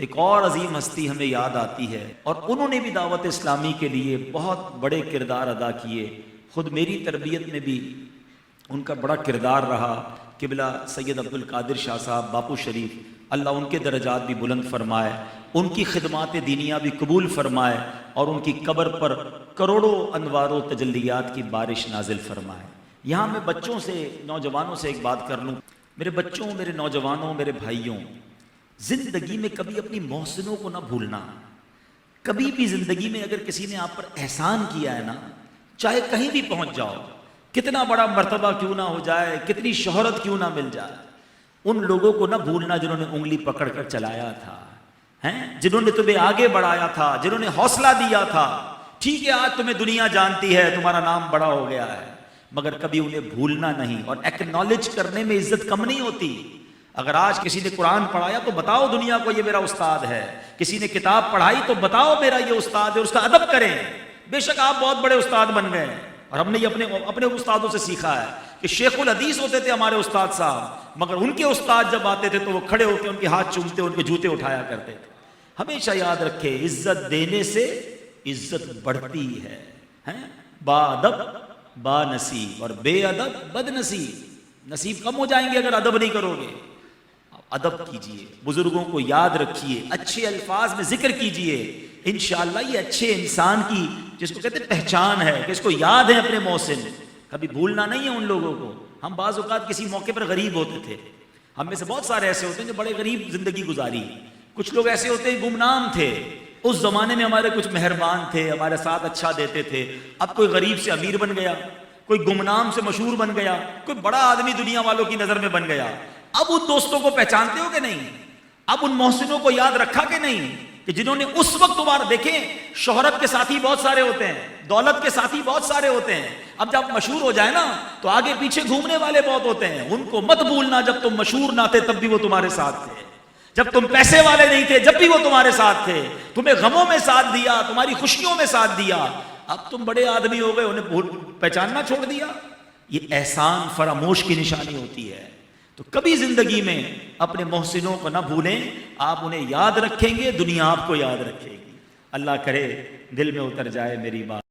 ایک اور عظیم ہستی ہمیں یاد آتی ہے، اور انہوں نے بھی دعوت اسلامی کے لیے بہت بڑے کردار ادا کیے۔ خود میری تربیت میں بھی ان کا بڑا کردار رہا۔ قبلہ سید عبد القادر شاہ صاحب باپو شریف، اللہ ان کے درجات بھی بلند فرمائے، ان کی خدمات دینیہ بھی قبول فرمائے، اور ان کی قبر پر کروڑوں انوار و تجلیات کی بارش نازل فرمائے۔ یہاں میں بچوں سے، نوجوانوں سے ایک بات کر لوں۔ میرے بچوں، میرے نوجوانوں، میرے بھائیوں، زندگی میں کبھی اپنی محسنوں کو نہ بھولنا۔ کبھی بھی زندگی میں اگر کسی نے آپ پر احسان کیا ہے نا، چاہے کہیں بھی پہنچ جاؤ، کتنا بڑا مرتبہ کیوں نہ ہو جائے، کتنی شہرت کیوں نہ مل جائے، ان لوگوں کو نہ بھولنا جنہوں نے انگلی پکڑ کر چلایا تھا، جنہوں نے تمہیں آگے بڑھایا تھا، جنہوں نے حوصلہ دیا تھا۔ ٹھیک ہے، آج تمہیں دنیا جانتی ہے، تمہارا نام بڑا ہو گیا ہے، مگر کبھی انہیں بھولنا نہیں۔ اور ایکنالج کرنے میں عزت کم نہیں ہوتی۔ اگر آج کسی نے قرآن پڑھایا تو بتاؤ دنیا کو یہ میرا استاد ہے، کسی نے کتاب پڑھائی تو بتاؤ میرا یہ استاد ہے، اس کا ادب کریں۔ بے شک آپ بہت بڑے استاد بن گئے، اور ہم نے یہ اپنے استادوں سے سیکھا ہے کہ شیخ الحدیث ہوتے تھے ہمارے استاد صاحب، مگر ان کے استاد جب آتے تھے تو وہ کھڑے ہو کے ان کے ہاتھ چومتے، ان کے جوتے اٹھایا کرتے تھے۔ ہمیشہ یاد رکھے، عزت دینے سے عزت بڑھتی ہے۔ با ادب با نصیب، اور بے ادب بد نصیب۔ نصیب کم ہو جائیں گے اگر ادب نہیں کرو گے۔ ادب کیجئے، بزرگوں کو یاد رکھیے، اچھے الفاظ میں ذکر کیجئے۔ انشاءاللہ یہ اچھے انسان کی، جس کو کہتے ہیں پہچان ہے، کہ اس کو یاد ہے اپنے محسن، کبھی بھولنا نہیں ہے ان لوگوں کو۔ ہم بعض اوقات کسی موقع پر غریب ہوتے تھے، ہم میں سے بہت سارے ایسے ہوتے ہیں جو بڑے غریب زندگی گزاری۔ کچھ لوگ ایسے ہوتے ہیں گمنام تھے، اس زمانے میں ہمارے کچھ مہربان تھے، ہمارے ساتھ اچھا دیتے تھے۔ اب کوئی غریب سے امیر بن گیا، کوئی گمنام سے مشہور بن گیا، کوئی بڑا آدمی دنیا والوں کی نظر میں بن گیا۔ اب ان دوستوں کو پہچانتے ہو کہ نہیں؟ اب ان محسنوں کو یاد رکھا کہ نہیں، کہ جنہوں نے اس وقت تمہارا، دیکھیں شہرت کے ساتھی بہت سارے ہوتے ہیں، دولت کے ساتھی بہت سارے ہوتے ہیں، اب جب مشہور ہو جائے نا تو آگے پیچھے گھومنے والے بہت ہوتے ہیں۔ ان کو مت بھولنا، جب تم مشہور نہ تھے تب بھی وہ تمہارے ساتھ تھے، جب تم پیسے والے نہیں تھے جب بھی وہ تمہارے ساتھ تھے، تمہیں غموں میں ساتھ دیا، تمہاری خوشیوں میں ساتھ دیا۔ اب تم بڑے آدمی ہو گئے، انہیں پہچاننا چھوڑ دیا۔ یہ احسان فراموش کی نشانی ہوتی ہے۔ تو کبھی زندگی میں اپنے محسنوں کو نہ بھولیں، آپ انہیں یاد رکھیں گے، دنیا آپ کو یاد رکھے گی۔ اللہ کرے دل میں اتر جائے میری بات۔